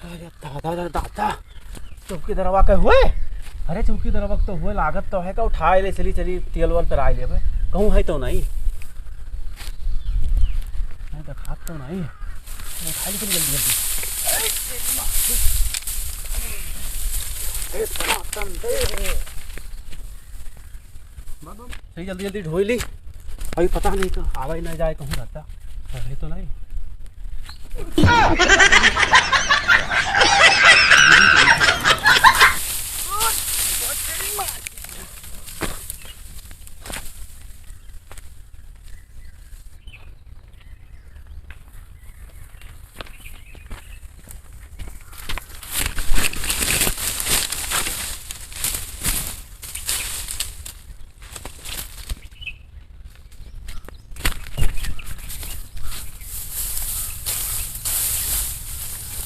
अरे दादा दादा चौकी दरवा के हुए। अरे चौकी दरवा तो हुए लागत तो है का उठाए ले चली चली तेल वाल पर आए ले कहूँ है तो नहीं तो खात तो नहीं खाई चली जल्दी जल्दी सही जल्दी जल्दी ढोई ली। अभी पता नहीं तो आवा ही ना जाए कहूँ रहता है तो नहीं।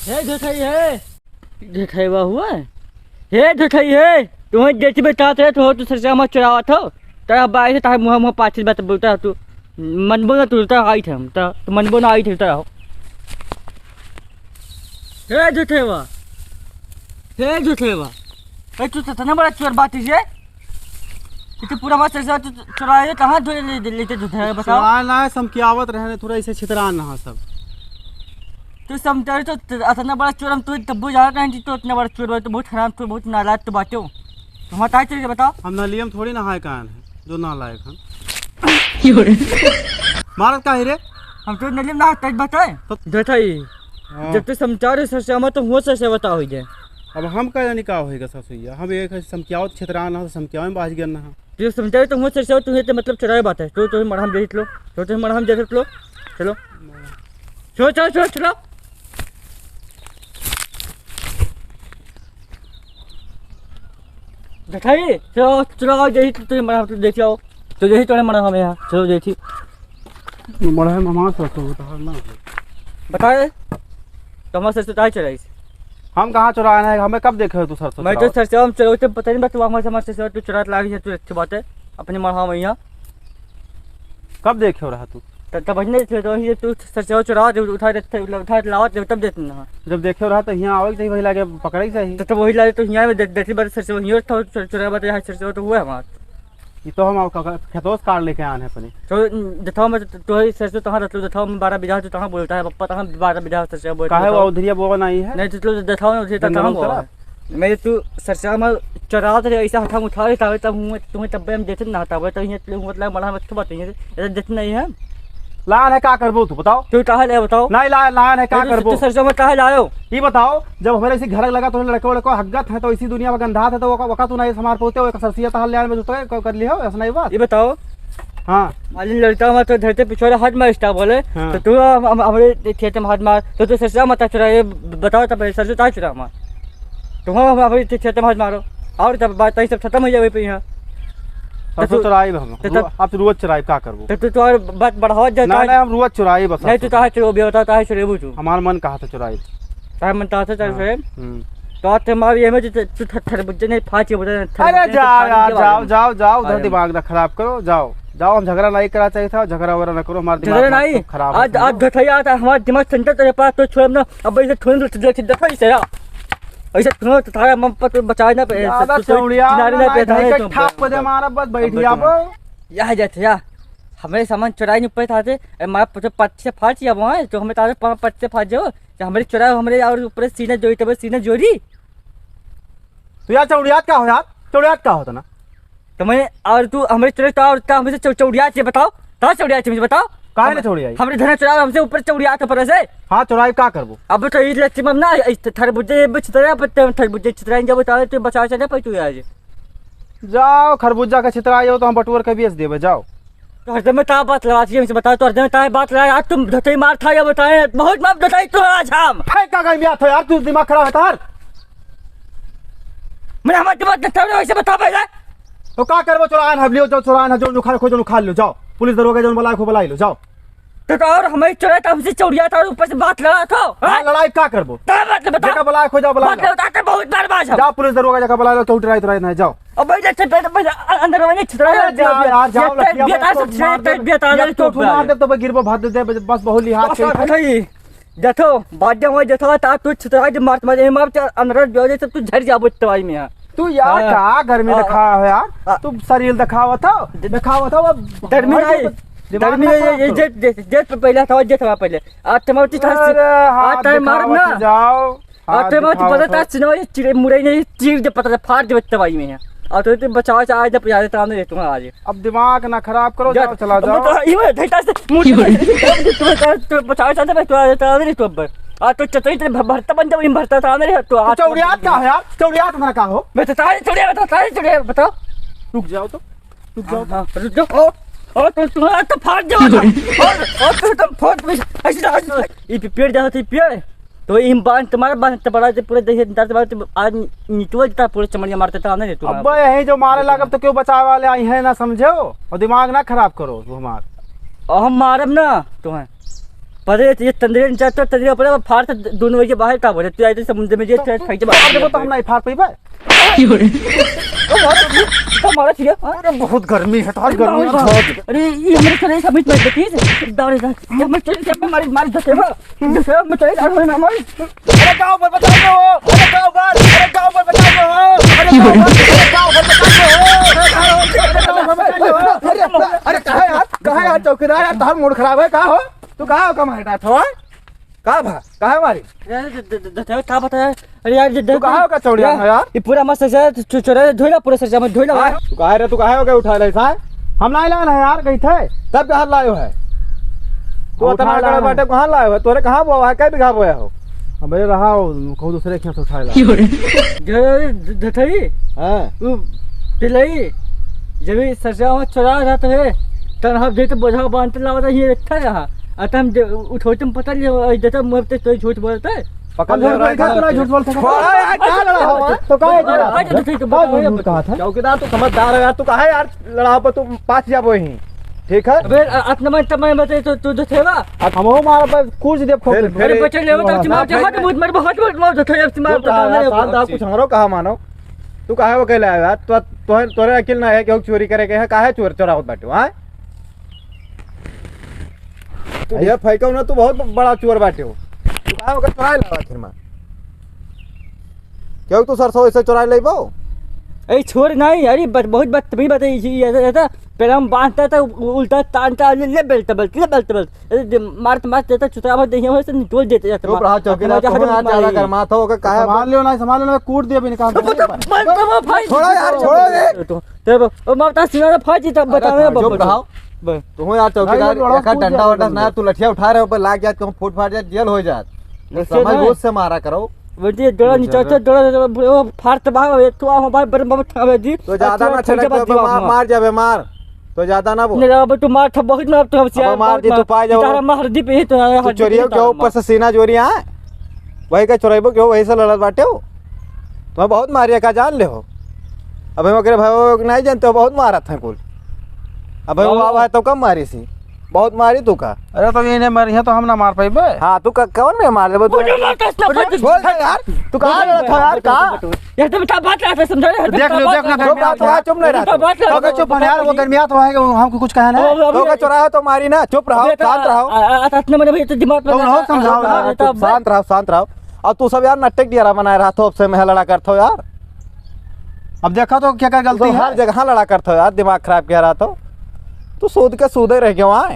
हे ढठाई है ढठाईवा हुआ हे ढठाई है तुम्हें जैसे बताते तो तू सरसा मत चुरावा था तेरा बाई से तारे मुँह मुँह पाछे बात बोलता तू मनबो ना तुरता आई थे हम तो मनबो ना आई थे तेरा हे ढठाईवा ए तू तो बड़ा चोर बात है तू पूरा मत सरसा तू चुराए कहाँ लेते ढठाई बताओ ना समकियावत रहने थोड़ा ऐसे छितरान ना सब तू समझा तो इतना बड़ा चोर हम तो तब जा रहे हैं तो इतना बड़ा चोर तो बहुत खराब तो बहुत नालायक तो बात हो तो हमारा ताई चलिए बताओ हम नलियम थोड़ी नहाए कान है जो नालायक हम मारत का रे हम तो नलियम ना ताई बताए तो देखा जब तू समझा रहे सर तो हो सर से बताओ जाए अब हम का जानी का होएगा ससुइया हम एक समकियाव क्षेत्रान ना समकियाव में बाज गया ना जो समझा तो हो सर से तुम्हें तो मतलब चुराए बात है तो तुम्हें मरहम देख लो तो तुम्हें मरहम देख लो चलो चलो चलो चलो चलो दिखाइए चलो चलो जैसी तुझे मरा तो देख लो तो जैसी तुम्हें मरा हमें यहाँ चलो जैसी मरा है मामा तो ना बताए तो हमारे सर से ताई चलाई हम कहाँ चुराना है हमें कब देखा है तू सर मैं तो सर से हम चलो तो पता नहीं बात हमारे हमारे से तू चुरा लागी है तू अच्छी बात है अपने मरा में यहाँ कब देखे हो रहा तू तब नहीं तो ये तू सर से चुरा जब उठा लावा तब देते ना जब देखे रहा तो यहाँ आवे चाहिए वही लागे पकड़े चाहिए तो वही लागे तो यहाँ में देखी बात सर से वही था चुरा बात यहाँ सर से तो हुआ हमारा ये तो हम खेतोस कार लेके आए हैं अपने तो जथा में तो सर से तहाँ रख लो जथा में 12 बीघा तो तहाँ बोलता है पप्पा तहाँ 12 बीघा सर से बोलता है वो उधरिया बोल नहीं है नहीं तो जथा में उधर तहाँ बोला मेरे तू सरसा में चुरा रहे ऐसा हथा उठा रहे तब तुम्हें तब हम देते ना था तो ये मतलब मरा में अच्छी बात नहीं है देते नहीं है लान है का करबो तू बताओ तू कहा ले बताओ नहीं लान है का करबो तू सरसों में कहा लायो ये बताओ जब हमारे इसी घर लगा तो लड़के लड़को हग्गत है तो इसी दुनिया में गंधा है तो वका तू नहीं समार पोते हो सरसिया तहल ले में तो कर लियो ऐसा नहीं बात ये बताओ हां मालिन लड़का में तो धरते पिछोड़े हाथ में स्टा बोले तो तू हमारे खेत में हाथ मार तो तू सरसा मत चुरा ये बताओ तब सरसों ता चुरा मार तुम हमारे खेत में हाथ मारो और तब बात सब खत्म हो जाए पे यहाँ तो चुराई हम अब तो रोज चुराई का करबो तो और बात बढ़ावा जाता नहीं हम रोज चुराई बस नहीं तू कहा चुरो भी होता है चुरेबू तू हमार मन कहा था चुराई तार मन ता था चल तो आते मार ये में तू थर बुझे नहीं फाची बोले अरे जाओ यार जाओ उधर दिमाग ना खराब करो जाओ हम झगड़ा नहीं करा चाहिए था झगड़ा वगैरह ना करो हमारा दिमाग नहीं खराब आज घटैया आता हमारा दिमाग सेंटर तेरे पास तो छोड़ ना अब इसे थोड़ी देखो इसे ऐसे तुम तारा मम पर बचाए ना पे किनारे ना पे धारे तो ठाप पे हमारा बस बैठिया वो यह जाते या हमारे सामान चुराई नहीं पे थाते हमारा पट से फाड़ दिया वहां तो हमें तारे पट से फाड़ जाओ हमारे चुराई हमारे और ऊपर सीने जोड़ी तब सीने जोड़ी तो यार चौड़ियात का हो यार चौड़ियात का होता ना तो मैं और तू हमारे चुराई तो और हमें चौड़ियात से बताओ ता चौड़ियात मुझे बताओ काहे ने छोड़ी आई हमरे धना चुरा हमसे ऊपर चौड़िया था पर से हां चुराई का करबो अब तो इस लक्ष्य में ना खरबूजे बिचतरा पत्ते खरबूजे चितरा जब बता तो बचा चले पे तू आज जाओ खरबूजा का चितरा आयो तो हम बटुअर के बेच देबे जाओ तो हरदम में ता बात लगा मुझे बता तो हरदम में ता बात लगा आज तुम धतई मार था या बताए बहुत मार बताई तो आज हम है का गई मिया तो यार तू दिमाग खराब है तार मैं हमारे दिमाग न वैसे बता पहले तो का करबो चुरान हबलियो जो चुरान जो नुखा खोजो नुखा लो जाओ पुलिस दरोगा जो बुला को बुलाई लो जाओ तो और हमें चुरा था हमसे चौड़िया था और ऊपर से बात लगा था लड़ाई का करबो बता बुला खोजो बुला बता बहुत बार बात जाओ पुलिस दरोगा जगह बुला लो चौड़िया तो नहीं जाओ अब भाई जैसे पहले अंदर वाले चित्रा यार जाओ लड़कियां मार दे तो गिरबो भात दे बस बहुत लिहाज जथो बाजा में जथो ता तू छतरा जे मार मार मार अंदर जो सब तू झड़ जाबो तवाई में हां तू यार हाँ। का गर्मी हाँ। दिखा है यार तू शरीर दिखावा था अब गर्मी नहीं गर्मी ये जेट पे पहले था जेट था पहले आज टमाटर था आज टाइम मार ना जाओ आज टमाटर पता था चिनो ये चिड़े मुड़े नहीं चीर जे पता फाड़ जे तवाई में है और तो बचाओ आज जब याद था नहीं तू आज अब दिमाग ना खराब करो जाओ चला जाओ ये धैटा से तू बचाओ चाहते मैं तू आता नहीं तू अब आज तो चतुरी तेरे भरता बन जाओ भरता था नहीं तो आज चौड़ियात का है यार चौड़ियात मेरा का हो मैं तो सारे चुड़िया बताओ रुक जाओ तो रुक जाओ और तो फाड़ जाओ और तो तुम फोड़ में ऐसे ये पेड़ जाओ तो पेड़ तो इन बांध तुम्हारा बांध तो बड़ा पूरे देखिए दस बार आज निचवा देता पूरे चमड़िया मारते था नहीं तू अब यही जो मारे लागब तो क्यों बचाव वाले आई है ना समझो और दिमाग ना खराब करो तू हमार हम मारब ना तुम्हें परे ये तंदरे न चाहते तंदरे पर फाड़ से दोनों वजह बाहर का बोले तू आए समुद्र में जे फेंक दे बाहर तो हम नहीं फाड़ पईबे तो मारा ठीक है अरे बहुत गर्मी है तार गर्मी अरे ये मेरे चले समझ में देखिए दौड़े जा जब मैं चले जब मार मार दे मैं चले जा मैं मार अरे गांव पर बचा दो अरे गांव पर बचा दो अरे गांव पर अरे कहां यार चौकीदार यार तार मूड खराब है कहां हो तू कहां हो कमाई डाट हो कहां है मारी क्या बताया अरे यार तू कहां हो का चौड़िया यार ये पूरा मस्त से चोरा धोइला पूरा सरजा में धोइला तू कहां हो के उठा ले साहब हम नहीं लाए ना यार गई थे तब कहां लायो है तू इतना बड़ा बाटे कहां लायो है तोरे कहां बोया है कै बिघा बोया हो हमें रहा को दूसरे खेत उठा ला जो धथई हां तू पिलई जब सरजा में चोरा रहता है तब हम जे तो बोझा बांधते लावता ये रखा रहा आता हम उठो तुम पता नहीं देता मुंह पे तो झूठ बोलता है पकड़ ले रहा है झूठ बोलता है क्या लड़ा हो तो कहा था चौकीदार तू समझदार है यार तू कहा यार लड़ाओ पर तू पास जाबो ही ठीक है अबे अपना मन तब मैं बता तो तू थेवा अब हम मार पर कुछ देव खो अरे बच्चे ले तो तुम्हारे हाथ मुंह मर बहुत बहुत तो अब तुम्हारे शांत आप कुछ हमरो कहा मानो तू काहे वो कहला यार तो तोरे अकेले ना है कि चोरी करे के है काहे चोर चोरावत बाटू हां ये फैकौ ना तू बहुत बड़ा चोर बाटे हो तू काहे ओके चोराई लावा आखिर में क्यों तू सरसों ऐसे चोराई लेबो ए छोड़ नहीं अरे बहुत बदतमीज बताई ऐसा पहले हम बांधता था उल्टा तानता ले बेल्ट मारते देता चुतरा भर देखिए वैसे निटोल देते जाते चुप रहा चौकीदार तुम आज ज्यादा गरमा था ओके काहे संभाल लो कूट दिया भी निकाल छोड़ो यार छोड़ो रे तब ओ माता सीना फाजी तब बतावे चुप रहो तुम यार चौकीदार का डंडा वडा ना तू लठिया उठा रहे हो पर लाग जात कहूं फूट फाट जात जेल हो जात समझ बूझ से मारा करो वजे डोरा नीचे डोरा फाट भाग तू आ भाई बर मत खावे दी तो ज्यादा ना चले तो मार जाबे मार तो ज्यादा ना बोल नहीं अब तू मार था बहुत ना तो हम मार दी तो पाए जाओ तारा मार दी पे तो चोरियों के ऊपर से सीना चोरियां वही का चोराइबो क्यों वही से लड़त बाटे हो तुम बहुत मारिया का जान ले हो अब हम अगर भाई नहीं जानते हो बहुत मारा था कुल अब वो आवा है तो कम मारी सी बहुत मारी तू का अरे तो ये मारी तो हम ना मार पाइबे हां तू कौन में मार लेबो तू बोल यार तू कहां लड़ा था यार का यार तुम क्या बात रहा समझा देख ना चुप नहीं रहा तो चुप यार वो गर्मिया तो है हमको कुछ कहना है तो का चोरा तो मारी ना चुप रहो शांत रहो इतना मैंने भाई तो दिमाग में समझाओ शांत रहो और तू सब यार नाटक दिया बना रहा था अब से मैं लड़ा करता हो यार अब देखा तो क्या क्या गलती है हर जगह लड़ा करता हो यार दिमाग खराब किया रहा तो तू सूद के सूदे रह गया वहाँ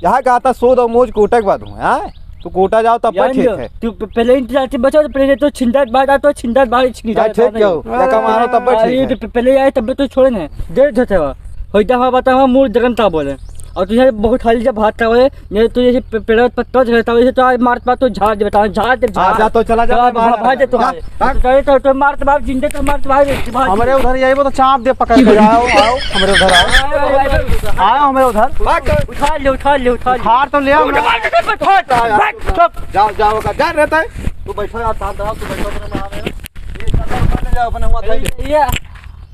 यहाँ कहा था सूद और मूझ कूटे के बाद हूँ यहाँ तू कूटा जाओ तब ठीक है तू पहले इंतजार से बचाओ पहले तो छिंदात बाहर तो छिंदात बाहर छिंकी जाए ठीक क्यों क्या मारो तब ठीक है पहले आए तब तो छोड़े ना देर धोते हुआ होता हुआ बता हुआ मूड दरम था बोले और तुझे बहुत खाली जब भात था बोले ये तो जैसे पेड़ पत्ता रहता है तो मारते मार तो झाड़ दे बता झाड़ दे जा तो चला जा भाग दे तो मारते भाग जिंदे तो मारते भाग हमारे उधर यही वो तो चाप दे पकड़ के आओ आओ हमारे उधर आओ हमारे उधर उठा ले हार तो ले आओ जाओ जाओ का डर रहता है तू बैठो यार शांत रहो तू बैठो अपने जाओ अपने हुआ था ये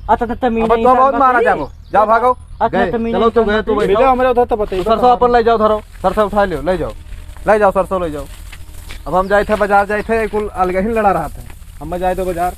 आता तो मीन अब तो बहुत मारा जाओ भागो चलो तू गए तू बैठो हमारे उधर तो बताइए सरसों अपन ले जाओ धरो सरसों उठा लियो ले जाओ सरसों ले जाओ अब हम जाए थे बाजार जाए थे कुल अलग ही लड़ा रहा था हम जाए तो बाजार